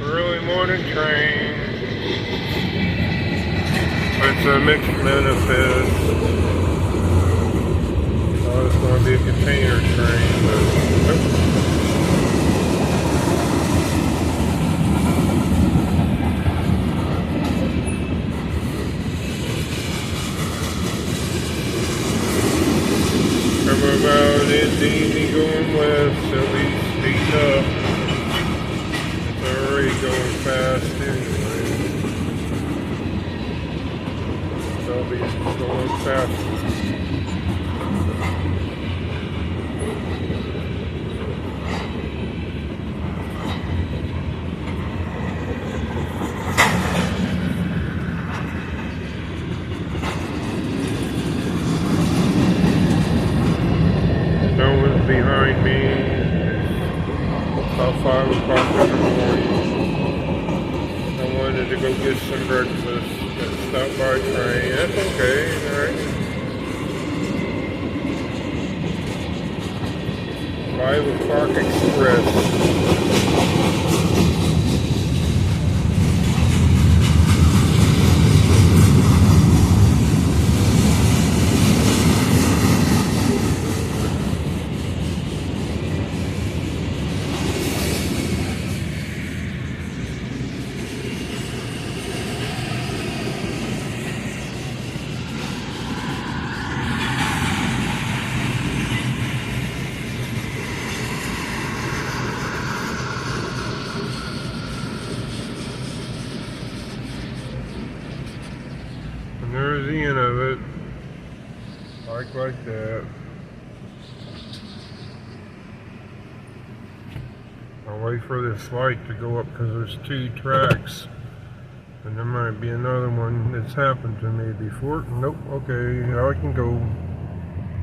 Early morning train. It's a mixed manifest. Thought it's going to be a container train, but nope. From about Indy going west, they'll be speeding up. It's already going fast anyway. They'll be going faster. No one's behind me. It's about 5 o'clock in the morning. I wanted to go get some breakfast. Got stopped by a train. That's okay, alright. 5 o'clock express. And there's the end of it. Like that. I'll wait for this light to go up because there's 2 tracks. And there might be another one that's happened to me before. Nope, okay, now I can go.